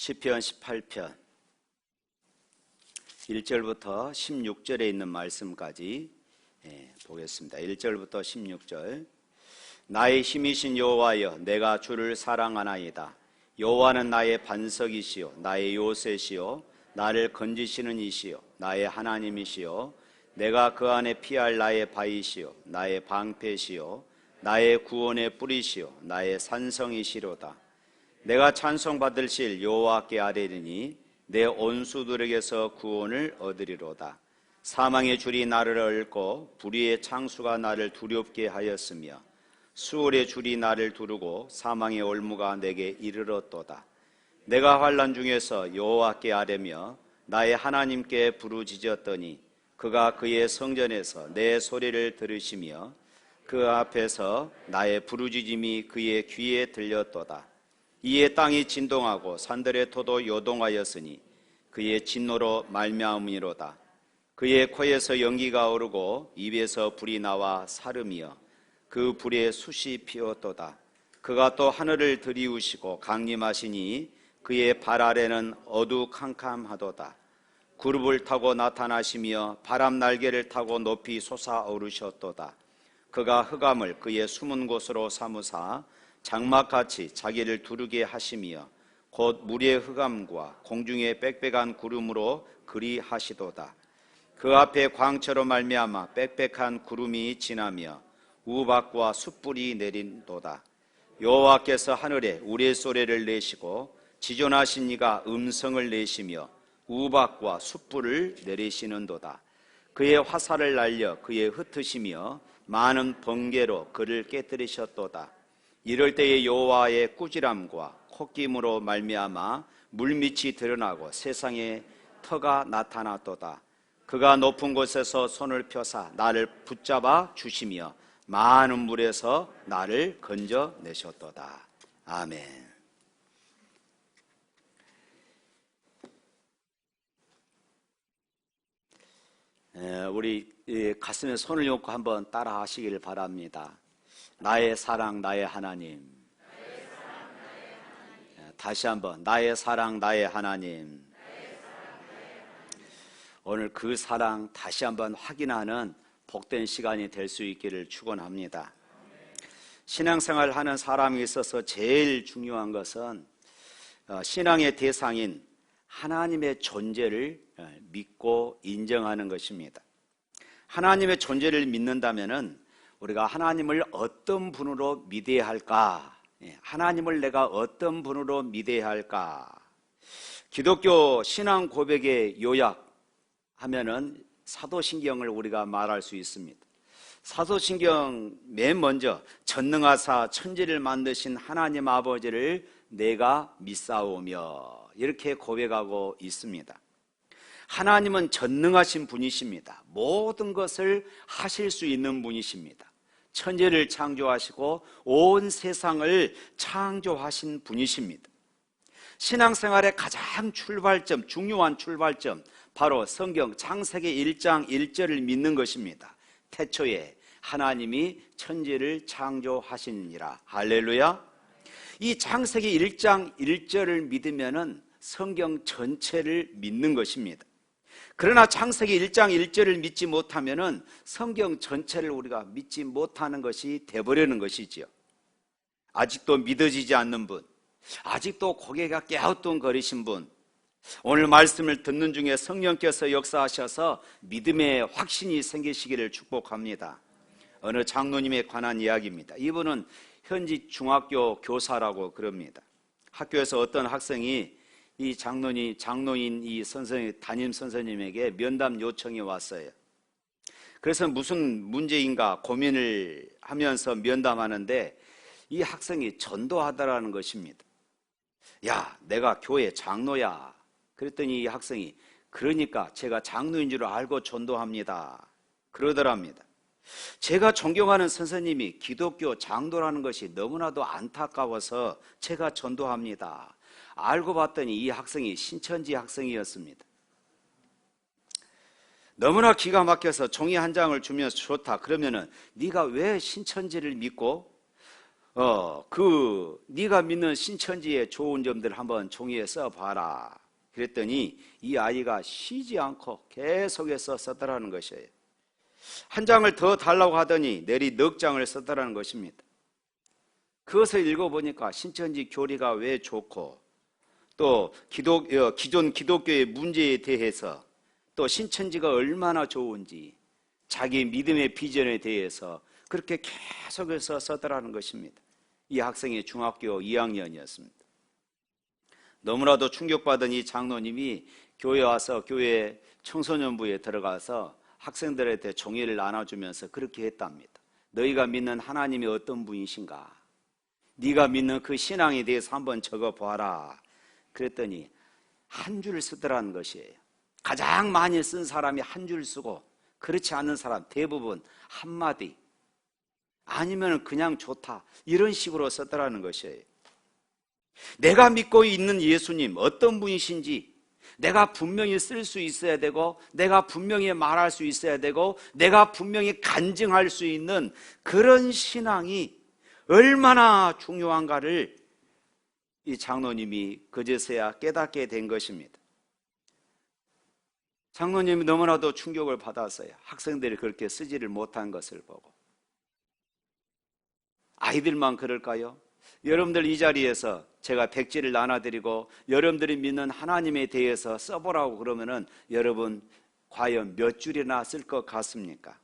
시편 18편 1절부터 16절에 있는 말씀까지 보겠습니다. 1절부터 16절. 나의 힘이신 여호와여, 내가 주를 사랑하나이다. 여호와는 나의 반석이시요 나의 요새시요 나를 건지시는 이시요 나의 하나님이시요 내가 그 안에 피할 나의 바위시요 나의 방패시요 나의 구원의 뿌리시요 나의 산성이시로다. 내가 찬송받으실 여호와께 아뢰리니 내 온수들에게서 구원을 얻으리로다. 사망의 줄이 나를 얽고 불의의 창수가 나를 두렵게 하였으며 수월의 줄이 나를 두르고 사망의 올무가 내게 이르렀도다. 내가 환난 중에서 여호와께 아뢰며 나의 하나님께 부르짖었더니 그가 그의 성전에서 내 소리를 들으시며 그 앞에서 나의 부르짖음이 그의 귀에 들렸도다. 이에 땅이 진동하고 산들의 토도 요동하였으니 그의 진노로 말미암음이로다. 그의 코에서 연기가 오르고 입에서 불이 나와 사름이여 그 불에 숯이 피었도다. 그가 또 하늘을 들이우시고 강림하시니 그의 발 아래는 어두캄캄하도다. 구름을 타고 나타나시며 바람 날개를 타고 높이 솟아오르셨도다. 그가 흑암을 그의 숨은 곳으로 삼으사 장막같이 자기를 두르게 하시며 곧 물의 흑암과 공중의 빽빽한 구름으로 그리하시도다. 그 앞에 광처럼 말미암아 빽빽한 구름이 지나며 우박과 숯불이 내린도다. 여호와께서 하늘에 우레소리를 내시고 지존하신 이가 음성을 내시며 우박과 숯불을 내리시는도다. 그의 화살을 날려 그의 흩으시며 많은 번개로 그를 깨뜨리셨도다. 이럴 때에 여호와의 꾸지람과 콧김으로 말미암아 물밑이 드러나고 세상에 터가 나타났도다. 그가 높은 곳에서 손을 펴사 나를 붙잡아 주시며 많은 물에서 나를 건져내셨도다. 아멘. 우리 가슴에 손을 얹고 한번 따라 하시길 바랍니다. 나의 사랑 나의 하나님. 다시 한번 나의 사랑 나의 하나님. 오늘 그 사랑 다시 한번 확인하는 복된 시간이 될 수 있기를 축원합니다. 신앙생활을 하는 사람에 있어서 제일 중요한 것은 신앙의 대상인 하나님의 존재를 믿고 인정하는 것입니다. 하나님의 존재를 믿는다면은 우리가 하나님을 어떤 분으로 믿어야 할까? 하나님을 내가 어떤 분으로 믿어야 할까? 기독교 신앙 고백의 요약하면은 사도신경을 우리가 말할 수 있습니다. 사도신경 맨 먼저 전능하사 천지를 만드신 하나님 아버지를 내가 믿사오며 이렇게 고백하고 있습니다. 하나님은 전능하신 분이십니다. 모든 것을 하실 수 있는 분이십니다. 천지를 창조하시고 온 세상을 창조하신 분이십니다. 신앙생활의 가장 출발점, 중요한 출발점, 바로 성경 창세기 1장 1절을 믿는 것입니다. 태초에 하나님이 천지를 창조하시니라. 할렐루야. 이 창세기 1장 1절을 믿으면은 성경 전체를 믿는 것입니다. 그러나 창세기 1장 1절을 믿지 못하면은 성경 전체를 우리가 믿지 못하는 것이 되어버리는 것이지요. 아직도 믿어지지 않는 분, 아직도 고개가 갸우뚱거리신 분, 오늘 말씀을 듣는 중에 성령께서 역사하셔서 믿음의 확신이 생기시기를 축복합니다. 어느 장로님에 관한 이야기입니다. 이분은 현지 중학교 교사라고 그럽니다. 학교에서 어떤 학생이 이 장로인 이 담임 선생님에게 면담 요청이 왔어요. 그래서 무슨 문제인가 고민을 하면서 면담하는데 이 학생이 전도하다라는 것입니다. 야, 내가 교회 장로야. 그랬더니 이 학생이 그러니까 제가 장로인 줄 알고 전도합니다. 그러더랍니다. 제가 존경하는 선생님이 기독교 장로라는 것이 너무나도 안타까워서 제가 전도합니다. 알고 봤더니 이 학생이 신천지 학생이었습니다. 너무나 기가 막혀서 종이 한 장을 주면서 좋다. 그러면은 네가 왜 신천지를 믿고 네가 믿는 신천지의 좋은 점들 한번 종이에 써봐라. 그랬더니 이 아이가 쉬지 않고 계속해서 썼더라는 것이에요. 한 장을 더 달라고 하더니 내리 넉 장을 썼더라는 것입니다. 그것을 읽어보니까 신천지 교리가 왜 좋고, 또 기존 기독교의 문제에 대해서, 또 신천지가 얼마나 좋은지, 자기 믿음의 비전에 대해서 그렇게 계속해서 썼더라는 것입니다. 이 학생이 중학교 2학년이었습니다. 너무나도 충격받은 이 장로님이 교회에 와서 교회 청소년부에 들어가서 학생들한테 종이를 나눠주면서 그렇게 했답니다. 너희가 믿는 하나님이 어떤 분이신가? 네가 믿는 그 신앙에 대해서 한번 적어봐라. 그랬더니 한 줄 쓰더라는 것이에요. 가장 많이 쓴 사람이 한 줄 쓰고, 그렇지 않은 사람 대부분 한마디, 아니면 그냥 좋다, 이런 식으로 썼더라는 것이에요. 내가 믿고 있는 예수님 어떤 분이신지 내가 분명히 쓸 수 있어야 되고, 내가 분명히 말할 수 있어야 되고, 내가 분명히 간증할 수 있는 그런 신앙이 얼마나 중요한가를 이 장로님이 그제서야 깨닫게 된 것입니다. 장로님이 너무나도 충격을 받았어요. 학생들이 그렇게 쓰지를 못한 것을 보고. 아이들만 그럴까요? 여러분들 이 자리에서 제가 백지를 나눠드리고 여러분들이 믿는 하나님에 대해서 써보라고 그러면은 여러분 과연 몇 줄이나 쓸 것 같습니까?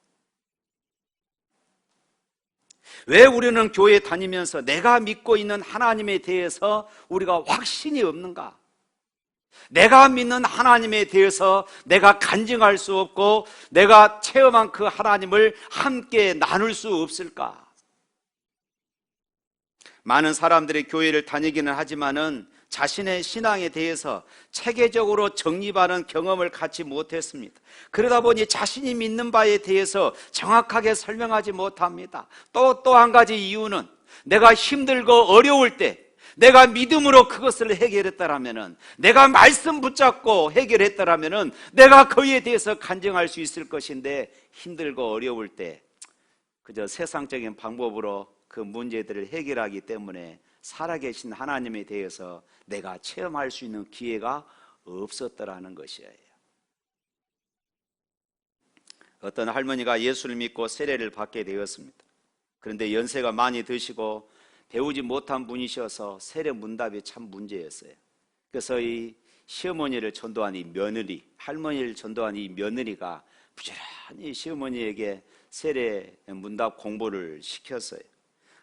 왜 우리는 교회 다니면서 내가 믿고 있는 하나님에 대해서 우리가 확신이 없는가? 내가 믿는 하나님에 대해서 내가 간증할 수 없고 내가 체험한 그 하나님을 함께 나눌 수 없을까? 많은 사람들이 교회를 다니기는 하지만은 자신의 신앙에 대해서 체계적으로 정립하는 경험을 갖지 못했습니다. 그러다 보니 자신이 믿는 바에 대해서 정확하게 설명하지 못합니다. 또 한 가지 이유는 내가 힘들고 어려울 때 내가 믿음으로 그것을 해결했다라면은, 내가 말씀 붙잡고 해결했다라면은 내가 거기에 대해서 간증할 수 있을 것인데, 힘들고 어려울 때 그저 세상적인 방법으로 그 문제들을 해결하기 때문에 살아계신 하나님에 대해서 내가 체험할 수 있는 기회가 없었더라는 것이에요. 어떤 할머니가 예수를 믿고 세례를 받게 되었습니다. 그런데 연세가 많이 드시고 배우지 못한 분이셔서 세례 문답이 참 문제였어요. 그래서 이 시어머니를 전도한 이 며느리, 할머니를 전도한 이 며느리가 부지런히 시어머니에게 세례 문답 공부를 시켰어요.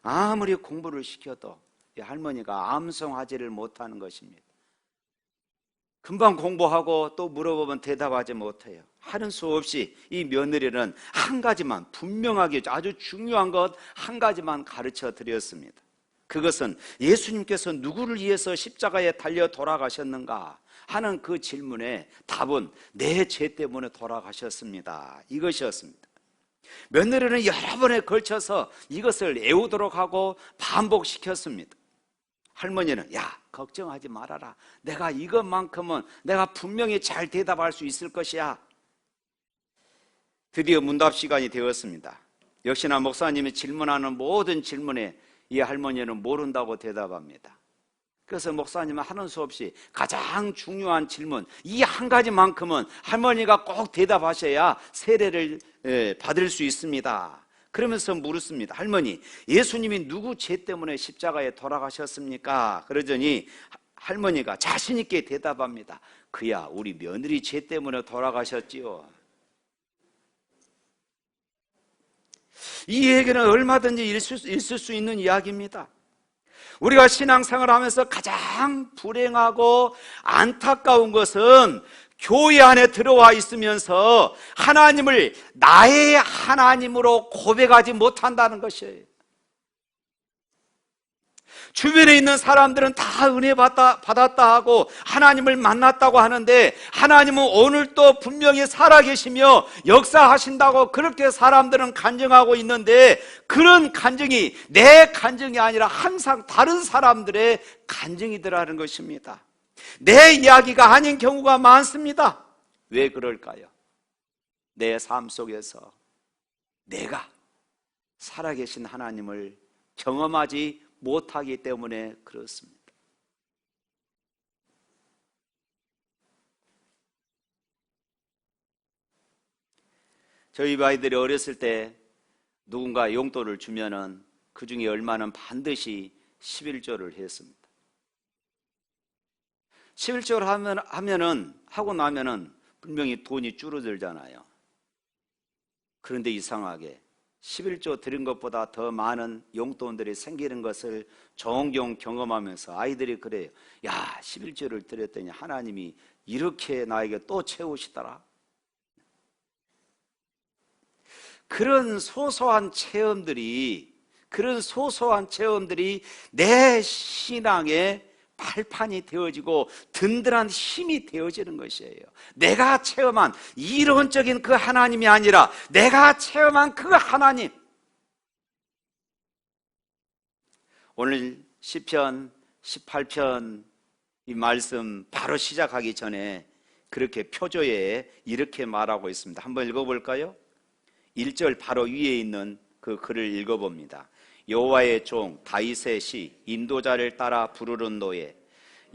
아무리 공부를 시켜도 이 할머니가 암송하지를 못하는 것입니다. 금방 공부하고 또 물어보면 대답하지 못해요. 하는 수 없이 이 며느리는 한 가지만, 분명하게 아주 중요한 것 한 가지만 가르쳐 드렸습니다. 그것은 예수님께서 누구를 위해서 십자가에 달려 돌아가셨는가 하는 그 질문에 답은 내 죄 때문에 돌아가셨습니다. 이것이었습니다. 며느리는 여러 번에 걸쳐서 이것을 애우도록 하고 반복시켰습니다. 할머니는 야, 걱정하지 말아라. 내가 이것만큼은 내가 분명히 잘 대답할 수 있을 것이야. 드디어 문답 시간이 되었습니다. 역시나 목사님이 질문하는 모든 질문에 이 할머니는 모른다고 대답합니다. 그래서 목사님은 하는 수 없이 가장 중요한 질문, 이 한 가지만큼은 할머니가 꼭 대답하셔야 세례를 받을 수 있습니다. 그러면서 물었습니다. 할머니, 예수님이 누구 죄 때문에 십자가에 돌아가셨습니까? 그러더니 할머니가 자신 있게 대답합니다. 그야 우리 며느리 죄 때문에 돌아가셨지요. 이 얘기는 얼마든지 있을 수 있는 이야기입니다. 우리가 신앙생활을 하면서 가장 불행하고 안타까운 것은 교회 안에 들어와 있으면서 하나님을 나의 하나님으로 고백하지 못한다는 것이에요. 주변에 있는 사람들은 다 은혜 받았다 하고 하나님을 만났다고 하는데, 하나님은 오늘도 분명히 살아계시며 역사하신다고 그렇게 사람들은 간증하고 있는데, 그런 간증이 내 간증이 아니라 항상 다른 사람들의 간증이더라는 것입니다. 내 이야기가 아닌 경우가 많습니다. 왜 그럴까요? 내 삶 속에서 내가 살아계신 하나님을 경험하지 못하기 때문에 그렇습니다. 저희 아이들이 어렸을 때 누군가 용돈을 주면은 그 중에 얼마는 반드시 11조를 했습니다. 11조를 하고 나면은 분명히 돈이 줄어들잖아요. 그런데 이상하게 11조 드린 것보다 더 많은 용돈들이 생기는 것을 종종 경험하면서 아이들이 그래요. 야, 11조를 드렸더니 하나님이 이렇게 나에게 또 채우시더라. 그런 소소한 체험들이 내 신앙의 발판이 되어지고 든든한 힘이 되어지는 것이에요. 내가 체험한 이론적인 그 하나님이 아니라 내가 체험한 그 하나님. 오늘 시편 18편 이 말씀 바로 시작하기 전에 그렇게 표조에 이렇게 말하고 있습니다. 한번 읽어볼까요? 1절 바로 위에 있는 그 글을 읽어봅니다. 여호와의 종 다윗의 시 인도자를 따라 부르는 노래.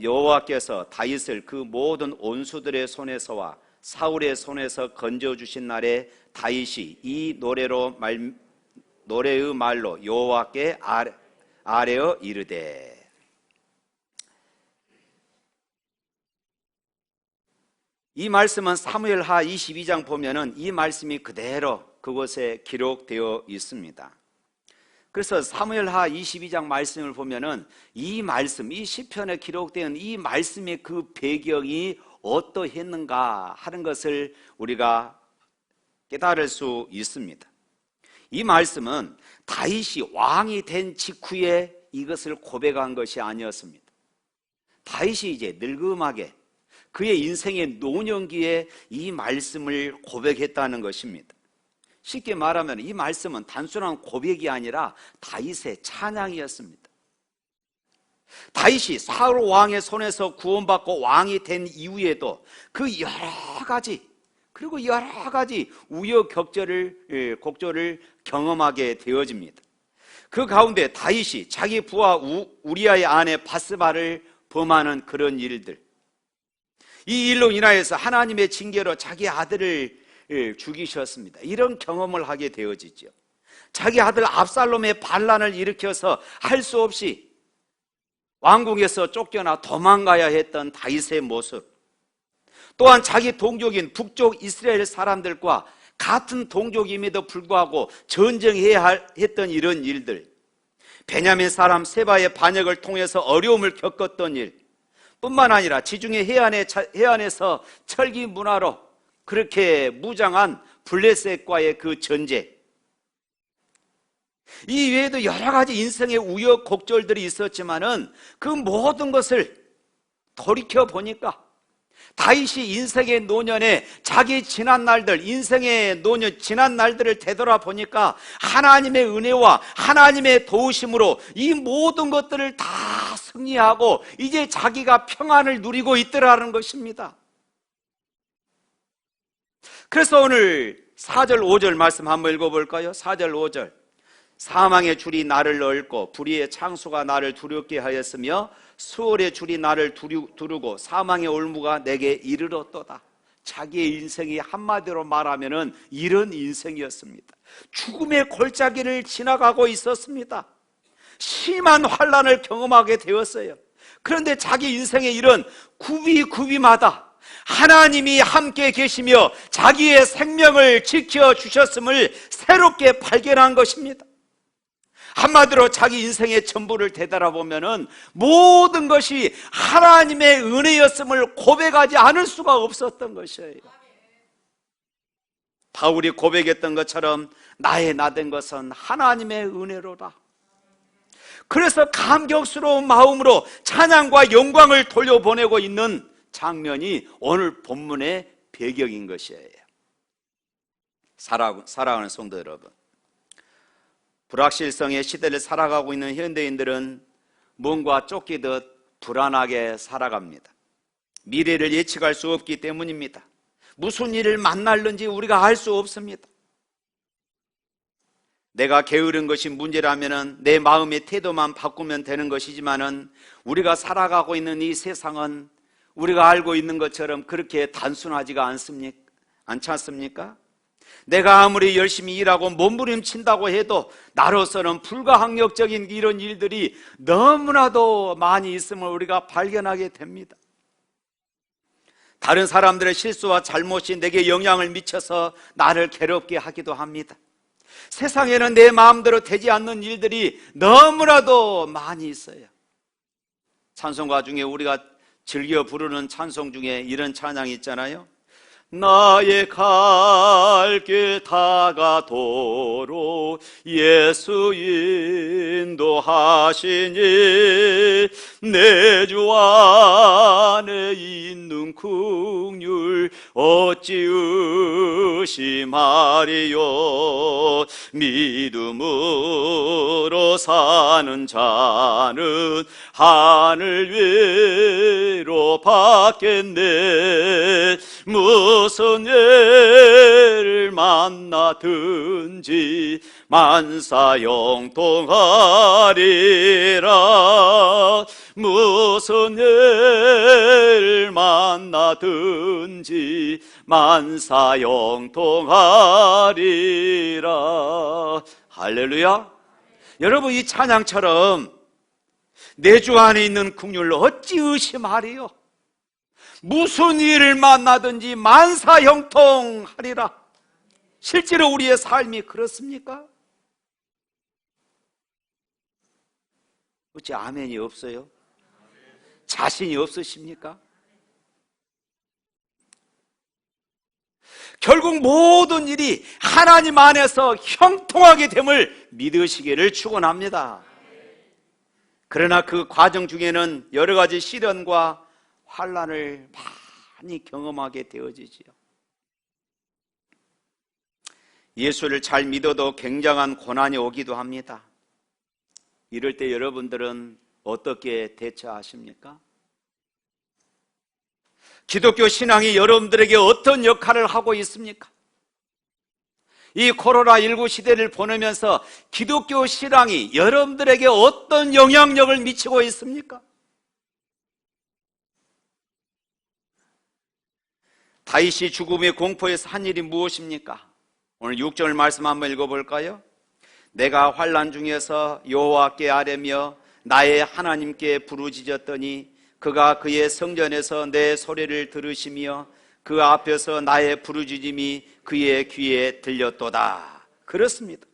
여호와께서 다윗을 그 모든 온수들의 손에서와 사울의 손에서 건져주신 날에 다윗이 이 노래의 말로 여호와께 아뢰어 이르되. 이 말씀은 사무엘하 22장 보면은 이 말씀이 그대로 그곳에 기록되어 있습니다. 그래서 사무엘하 22장 말씀을 보면은 이 말씀, 이 시편에 기록된 이 말씀의 그 배경이 어떠했는가 하는 것을 우리가 깨달을 수 있습니다. 이 말씀은 다윗이 왕이 된 직후에 이것을 고백한 것이 아니었습니다. 다윗이 이제 늙음하게 그의 인생의 노년기에 이 말씀을 고백했다는 것입니다. 쉽게 말하면 이 말씀은 단순한 고백이 아니라 다윗의 찬양이었습니다. 다윗이 사울 왕의 손에서 구원받고 왕이 된 이후에도 그 여러 가지 우여곡절을 경험하게 되어집니다. 그 가운데 다윗이 자기 부하 우리아의 아내 바스바를 범하는 그런 일들, 이 일로 인하여서 하나님의 징계로 자기 아들을 죽이셨습니다. 이런 경험을 하게 되어지죠. 자기 아들 압살롬의 반란을 일으켜서 할 수 없이 왕궁에서 쫓겨나 도망가야 했던 다윗의 모습, 또한 자기 동족인 북쪽 이스라엘 사람들과 같은 동족임에도 불구하고 전쟁해야 했던 이런 일들, 베냐민 사람 세바의 반역을 통해서 어려움을 겪었던 일 뿐만 아니라 지중해 해안에서 철기 문화로 그렇게 무장한 블레셋과의 그 전쟁, 이 외에도 여러 가지 인생의 우여곡절들이 있었지만은 그 모든 것을 돌이켜 보니까 다윗이 인생의 노년에 자기 지난 날들을 되돌아보니까 하나님의 은혜와 하나님의 도우심으로 이 모든 것들을 다 승리하고 이제 자기가 평안을 누리고 있더라는 것입니다. 그래서 오늘 4절 5절 말씀 한번 읽어볼까요? 4절 5절. 사망의 줄이 나를 얽고 불의의 창수가 나를 두렵게 하였으며 수월의 줄이 나를 두르고 사망의 올무가 내게 이르렀도다. 자기의 인생이 한마디로 말하면은 이런 인생이었습니다. 죽음의 골짜기를 지나가고 있었습니다. 심한 환난을 경험하게 되었어요. 그런데 자기 인생의 이런 구비마다 하나님이 함께 계시며 자기의 생명을 지켜주셨음을 새롭게 발견한 것입니다. 한마디로 자기 인생의 전부를 되돌아보면은 모든 것이 하나님의 은혜였음을 고백하지 않을 수가 없었던 것이에요. 바울이 고백했던 것처럼 나의 나된 것은 하나님의 은혜로다. 그래서 감격스러운 마음으로 찬양과 영광을 돌려보내고 있는 장면이 오늘 본문의 배경인 것이에요. 사랑하는 성도 여러분, 불확실성의 시대를 살아가고 있는 현대인들은 뭔가 쫓기듯 불안하게 살아갑니다. 미래를 예측할 수 없기 때문입니다. 무슨 일을 만날는지 우리가 알 수 없습니다. 내가 게으른 것이 문제라면은 내 마음의 태도만 바꾸면 되는 것이지만은 우리가 살아가고 있는 이 세상은 우리가 알고 있는 것처럼 그렇게 단순하지가 않지 않습니까? 내가 아무리 열심히 일하고 몸부림친다고 해도 나로서는 불가항력적인 이런 일들이 너무나도 많이 있음을 우리가 발견하게 됩니다. 다른 사람들의 실수와 잘못이 내게 영향을 미쳐서 나를 괴롭게 하기도 합니다. 세상에는 내 마음대로 되지 않는 일들이 너무나도 많이 있어요. 찬송가 중에 우리가 즐겨 부르는 찬송 중에 이런 찬양이 있잖아요. 나의 갈 길 다가도록 예수 인도하시니 내 주 안에 있는 긍휼 어찌 의심하리요. 믿음으로 사는 자는 하늘 위로 받겠네. 무슨 예를 만나든지 만사형통하리라. 무슨 예를 만나든지 만사형통하리라. 할렐루야. 여러분, 이 찬양처럼 내 주 안에 있는 긍휼을 어찌 의심하리요. 무슨 일을 만나든지 만사형통하리라. 실제로 우리의 삶이 그렇습니까? 어찌 아멘이 없어요? 자신이 없으십니까? 결국 모든 일이 하나님 안에서 형통하게 됨을 믿으시기를 축원합니다. 그러나 그 과정 중에는 여러 가지 시련과 환난을 많이 경험하게 되어지지요. 예수를 잘 믿어도 굉장한 고난이 오기도 합니다. 이럴 때 여러분들은 어떻게 대처하십니까? 기독교 신앙이 여러분들에게 어떤 역할을 하고 있습니까? 이 코로나19 시대를 보내면서 기독교 신앙이 여러분들에게 어떤 영향력을 미치고 있습니까? 다윗이 죽음의 공포에서 한 일이 무엇입니까? 오늘 6절 말씀 한번 읽어볼까요? 내가 환난 중에서 여호와께 아뢰며 나의 하나님께 부르짖었더니 그가 그의 성전에서 내 소리를 들으시며 그 앞에서 나의 부르짖음이 그의 귀에 들렸도다. 그렇습니다.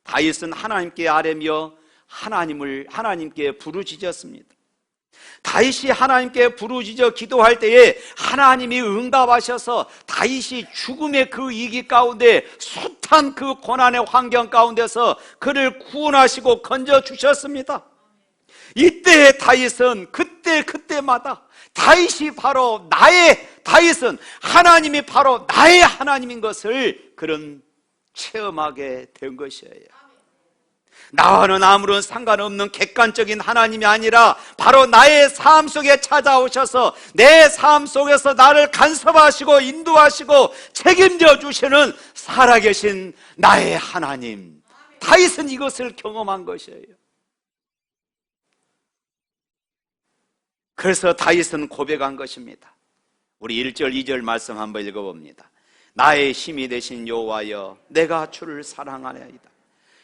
다윗은 하나님께 아뢰며 하나님께 부르짖었습니다. 다윗이 하나님께 부르짖어 기도할 때에 하나님이 응답하셔서 다윗이 죽음의 그 위기 가운데 숱한 그 고난의 환경 가운데서 그를 구원하시고 건져주셨습니다. 이때의 다윗은 그때마다 다윗은 하나님이 바로 나의 하나님인 것을 그런 체험하게 된 것이에요. 나와는 아무런 상관없는 객관적인 하나님이 아니라 바로 나의 삶 속에 찾아오셔서 내 삶 속에서 나를 간섭하시고 인도하시고 책임져 주시는 살아계신 나의 하나님. 다윗은 이것을 경험한 것이에요. 그래서 다윗은 고백한 것입니다. 우리 1절 2절 말씀 한번 읽어봅니다. 나의 힘이 되신 여호와여 내가 주를 사랑하나이다.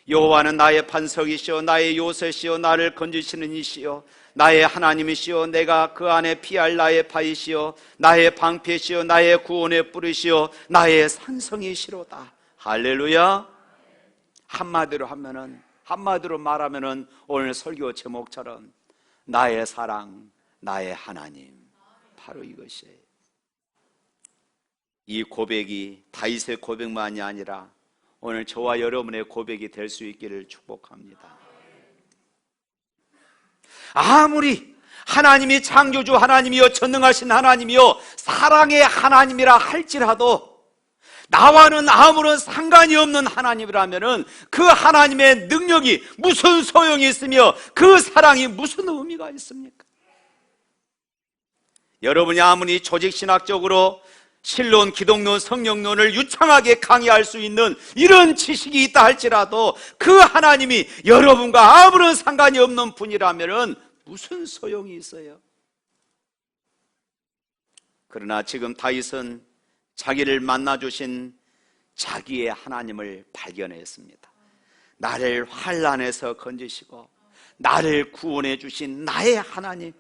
여호와는 나의 반석이시오 나의 요새시오 나를 건지시는 이시오 나의 하나님이시오 내가 그 안에 피할 나의 바위시오 나의 방패시오 나의 구원의 뿌리시오 나의 산성이시로다. 할렐루야. 한마디로 말하면은 오늘 설교 제목처럼 나의 사랑 나의 하나님, 바로 이것이에요. 이 고백이 다윗의 고백만이 아니라 오늘 저와 여러분의 고백이 될 수 있기를 축복합니다. 아무리 하나님이 창조주 하나님이요 전능하신 하나님이요 사랑의 하나님이라 할지라도 나와는 아무런 상관이 없는 하나님이라면 그 하나님의 능력이 무슨 소용이 있으며 그 사랑이 무슨 의미가 있습니까? 여러분이 아무리 조직신학적으로 신론, 기독론, 성령론을 유창하게 강의할 수 있는 이런 지식이 있다 할지라도 그 하나님이 여러분과 아무런 상관이 없는 분이라면 무슨 소용이 있어요? 그러나 지금 다윗은 자기를 만나주신 자기의 하나님을 발견했습니다. 나를 환난에서 건지시고 나를 구원해 주신 나의 하나님,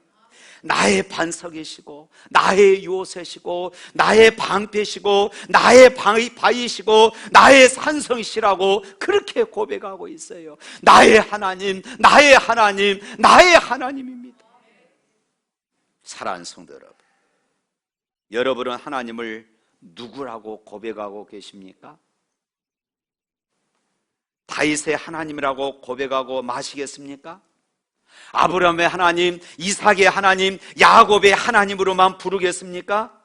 나의 반석이시고 나의 요새시고 나의 방패시고 나의 바위시고 나의 산성이시라고 그렇게 고백하고 있어요. 나의 하나님, 나의 하나님, 나의 하나님입니다. 사랑하는 성도 여러분, 여러분은 하나님을 누구라고 고백하고 계십니까? 다윗의 하나님이라고 고백하고 마시겠습니까? 아브라함의 하나님, 이삭의 하나님, 야곱의 하나님으로만 부르겠습니까?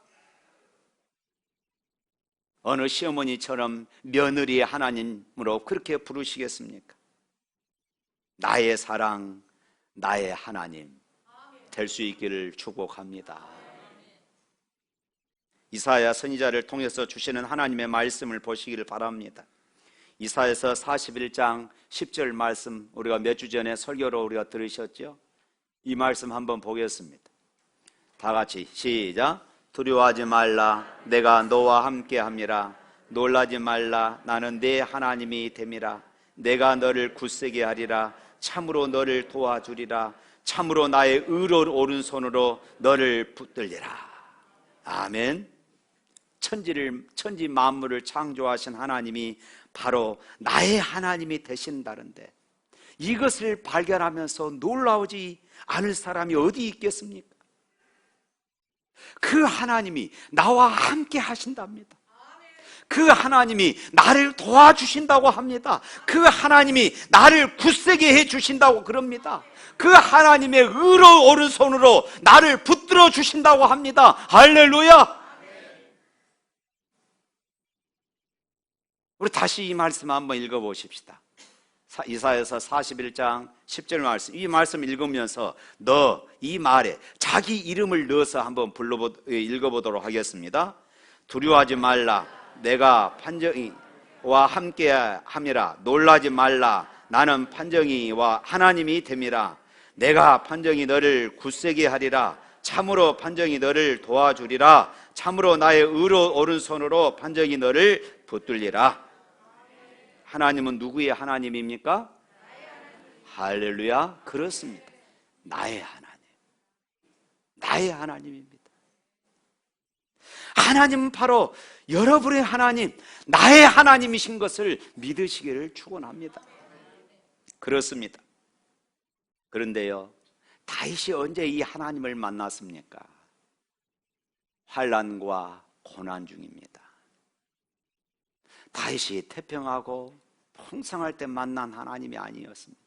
어느 시어머니처럼 며느리의 하나님으로 그렇게 부르시겠습니까? 나의 사랑, 나의 하나님 될 수 있기를 축복합니다. 이사야 선지자를 통해서 주시는 하나님의 말씀을 보시기를 바랍니다. 이사야서 41장 10절 말씀, 우리가 몇 주 전에 설교로 우리가 들으셨죠? 이 말씀 한번 보겠습니다. 다 같이 시작. 두려워하지 말라, 내가 너와 함께 함이라. 놀라지 말라, 나는 네 하나님이 됨이라. 내가 너를 굳세게 하리라. 참으로 너를 도와주리라. 참으로 나의 의로운 오른손으로 너를 붙들리라. 아멘. 천지 만물을 창조하신 하나님이 바로 나의 하나님이 되신다는데, 이것을 발견하면서 놀라우지 않을 사람이 어디 있겠습니까? 그 하나님이 나와 함께 하신답니다. 그 하나님이 나를 도와주신다고 합니다. 그 하나님이 나를 굳세게 해주신다고 그럽니다. 그 하나님의 의로운 오른손으로 나를 붙들어 주신다고 합니다. 할렐루야. 우리 다시 이 말씀 한번 읽어보십시다. 이사야서 41장 10절 말씀, 이 말씀 읽으면서 이 말에 자기 이름을 넣어서 한번 읽어보도록 하겠습니다. 두려워하지 말라, 내가 판정이와 함께 함이라. 놀라지 말라, 나는 판정이와 하나님이 됨이라. 내가 판정이 너를 굳세게 하리라. 참으로 판정이 너를 도와주리라. 참으로 나의 의로 오른손으로 판정이 너를 붙들리라. 하나님은 누구의 하나님입니까? 할렐루야. 그렇습니다. 나의 하나님, 나의 하나님입니다. 하나님은 바로 여러분의 하나님, 나의 하나님이신 것을 믿으시기를 축원합니다. 그렇습니다. 그런데요, 다윗이 언제 이 하나님을 만났습니까? 환난과 고난 중입니다. 다윗이 태평하고 풍성할 때 만난 하나님이 아니었습니다.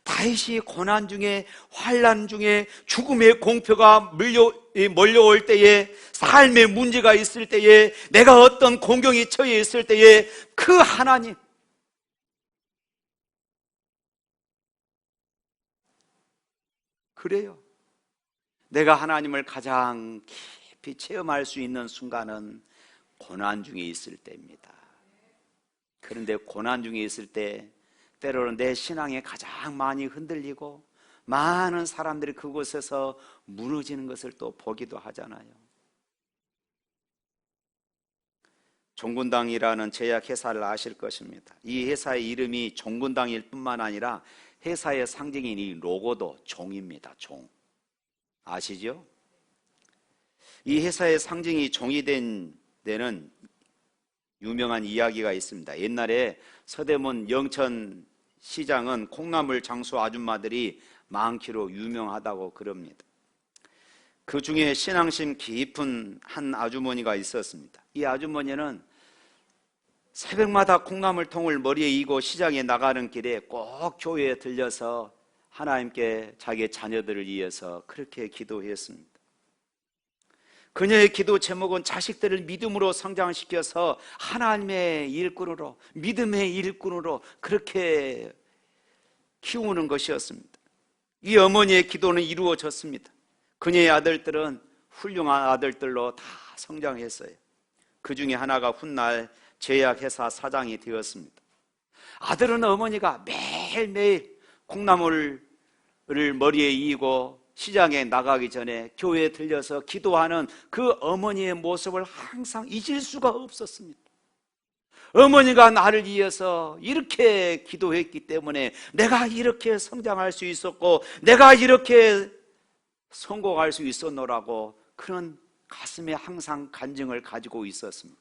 다윗이 고난 중에, 환난 중에, 죽음의 공표가 몰려올 때에, 삶의 문제가 있을 때에, 내가 어떤 공경에 처해 있을 때에 그 하나님, 그래요. 내가 하나님을 가장 깊이 체험할 수 있는 순간은 고난 중에 있을 때입니다. 그런데 고난 중에 있을 때 때로는 내 신앙에 가장 많이 흔들리고 많은 사람들이 그곳에서 무너지는 것을 또 보기도 하잖아요. 종군당이라는 제약 회사를 아실 것입니다. 이 회사의 이름이 종군당일 뿐만 아니라 회사의 상징인 이 로고도 종입니다. 종. 아시죠? 이 회사의 상징이 종이 된 데는 유명한 이야기가 있습니다. 옛날에 서대문 영천 시장은 콩나물 장수 아줌마들이 많기로 유명하다고 그럽니다. 그 중에 신앙심 깊은 한 아주머니가 있었습니다. 이 아주머니는 새벽마다 콩나물통을 머리에 이고 시장에 나가는 길에 꼭 교회에 들려서 하나님께 자기 자녀들을 위해서 그렇게 기도했습니다. 그녀의 기도 제목은 자식들을 믿음으로 성장시켜서 하나님의 일꾼으로, 믿음의 일꾼으로 그렇게 키우는 것이었습니다. 이 어머니의 기도는 이루어졌습니다. 그녀의 아들들은 훌륭한 아들들로 다 성장했어요. 그 중에 하나가 훗날 제약회사 사장이 되었습니다. 아들은 어머니가 매일매일 콩나물을 머리에 이고 시장에 나가기 전에 교회에 들려서 기도하는 그 어머니의 모습을 항상 잊을 수가 없었습니다. 어머니가 나를 위해서 이렇게 기도했기 때문에 내가 이렇게 성장할 수 있었고 내가 이렇게 성공할 수 있었노라고 그런 가슴에 항상 간증을 가지고 있었습니다.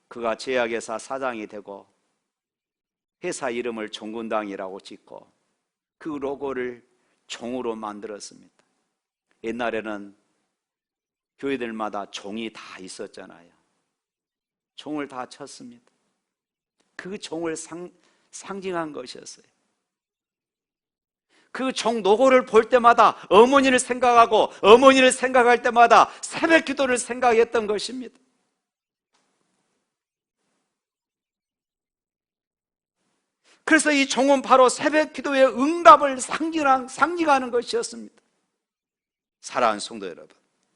그가 제약회사 사장이 되고 회사 이름을 종군당이라고 짓고 그 로고를 종으로 만들었습니다. 옛날에는 교회들마다 종이 다 있었잖아요. 종을 다 쳤습니다. 그 종을 상징한 것이었어요. 그 종 로고를 볼 때마다 어머니를 생각하고 어머니를 생각할 때마다 새벽 기도를 생각했던 것입니다. 그래서 이 종은 바로 새벽 기도의 응답을 상징하는 것이었습니다. 사랑하는 성도 여러분,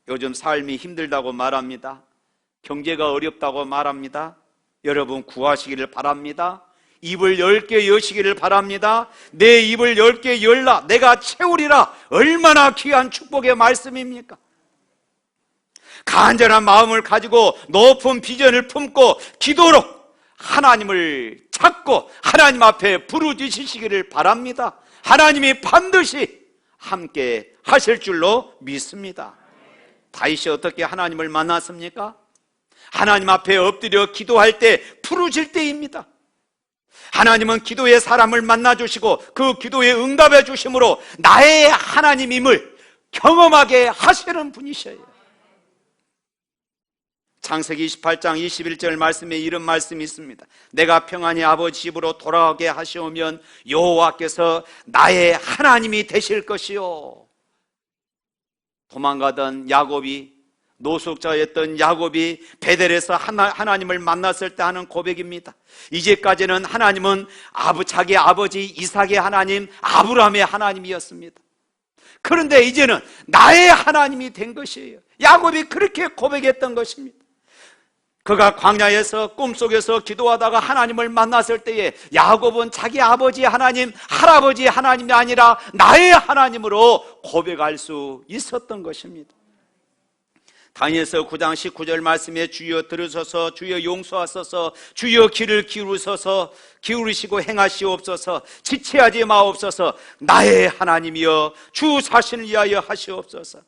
요즘 삶이 힘들다고 말합니다. 경제가 어렵다고 말합니다. 여러분 구하시기를 바랍니다. 입을 10개 여시기를 바랍니다. 내 입을 10개 열라 내가 채우리라. 얼마나 귀한 축복의 말씀입니까? 간절한 마음을 가지고 높은 비전을 품고 기도로 하나님을 찾고 하나님 앞에 부르짖으시기를 바랍니다. 하나님이 반드시 함께 하실 줄로 믿습니다. 다윗이 어떻게 하나님을 만났습니까? 하나님 앞에 엎드려 기도할 때 부르짖을 때입니다. 하나님은 기도의 사람을 만나주시고 그 기도에 응답해 주심으로 나의 하나님임을 경험하게 하시는 분이셔요. 창세기 28장 21절 말씀에 이런 말씀이 있습니다. 내가 평안히 아버지 집으로 돌아가게 하시오면 여호와께서 나의 하나님이 되실 것이요. 도망가던 야곱이 노숙자였던 야곱이 베델에서 하나님을 만났을 때 하는 고백입니다. 이제까지는 하나님은 자기 아버지 이삭의 하나님 아브라함의 하나님이었습니다. 그런데 이제는 나의 하나님이 된 것이에요. 야곱이 그렇게 고백했던 것입니다. 그가 광야에서 꿈속에서 기도하다가 하나님을 만났을 때에 야곱은 자기 아버지 하나님, 할아버지 하나님이 아니라 나의 하나님으로 고백할 수 있었던 것입니다. 다니엘서 9장 19절 말씀에 주여 들으소서, 주여 용서하소서, 주여 귀를 기울이시고 행하시옵소서, 지체하지 마옵소서, 나의 하나님이여 주 자신을 위하여 하시옵소서.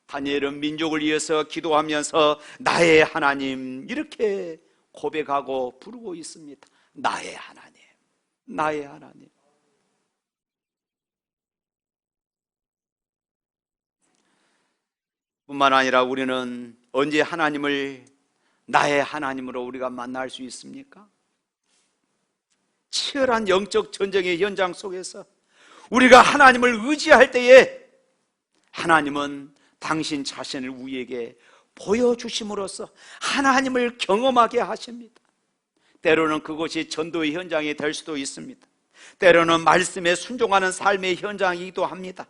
다니엘은 민족을 위해서 기도하면서 나의 하나님 이렇게 고백하고 부르고 있습니다. 나의 하나님, 나의 하나님. 뿐만 아니라 우리는 언제 하나님을 나의 하나님으로 우리가 만날 수 있습니까? 치열한 영적 전쟁의 현장 속에서 우리가 하나님을 의지할 때에 하나님은 당신 자신을 우리에게 보여주심으로써 하나님을 경험하게 하십니다. 때로는 그것이 전도의 현장이 될 수도 있습니다. 때로는 말씀에 순종하는 삶의 현장이기도 합니다.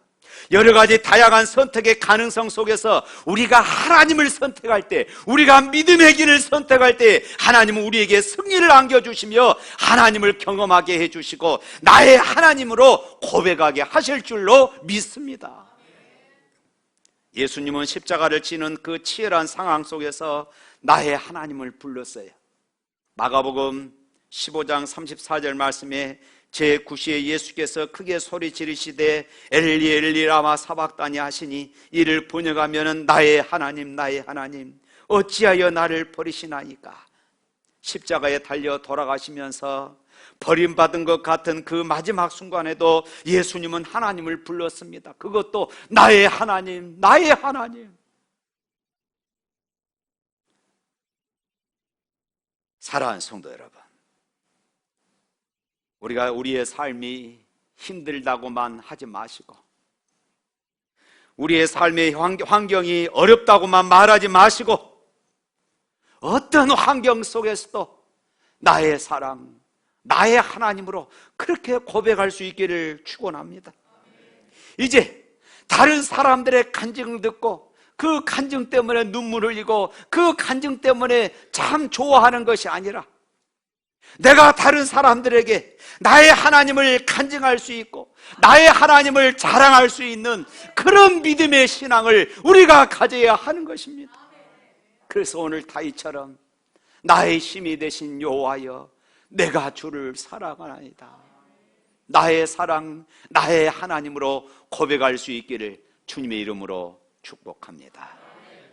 여러 가지 다양한 선택의 가능성 속에서 우리가 하나님을 선택할 때, 우리가 믿음의 길을 선택할 때 하나님은 우리에게 승리를 안겨주시며 하나님을 경험하게 해주시고 나의 하나님으로 고백하게 하실 줄로 믿습니다. 예수님은 십자가를 지는 그 치열한 상황 속에서 나의 하나님을 불렀어요. 마가복음 15장 34절 말씀에 제9시에 예수께서 크게 소리 지르시되 엘리 엘리 라마 사박다니 하시니 이를 번역하면 나의 하나님 나의 하나님 어찌하여 나를 버리시나이까. 십자가에 달려 돌아가시면서 버림받은 것 같은 그 마지막 순간에도 예수님은 하나님을 불렀습니다. 그것도 나의 하나님 나의 하나님. 사랑하는 성도 여러분, 우리가 우리의 삶이 힘들다고만 하지 마시고 우리의 삶의 환경이 어렵다고만 말하지 마시고 어떤 환경 속에서도 나의 사랑, 나의 하나님으로 그렇게 고백할 수 있기를 축원합니다. 이제 다른 사람들의 간증을 듣고 그 간증 때문에 눈물 흘리고 그 간증 때문에 참 좋아하는 것이 아니라 내가 다른 사람들에게 나의 하나님을 간증할 수 있고 나의 하나님을 자랑할 수 있는 그런 믿음의 신앙을 우리가 가져야 하는 것입니다. 그래서 오늘 다윗처럼 나의 힘이 되신 여호와여 내가 주를 사랑하나이다, 나의 사랑, 나의 하나님으로 고백할 수 있기를 주님의 이름으로 축복합니다.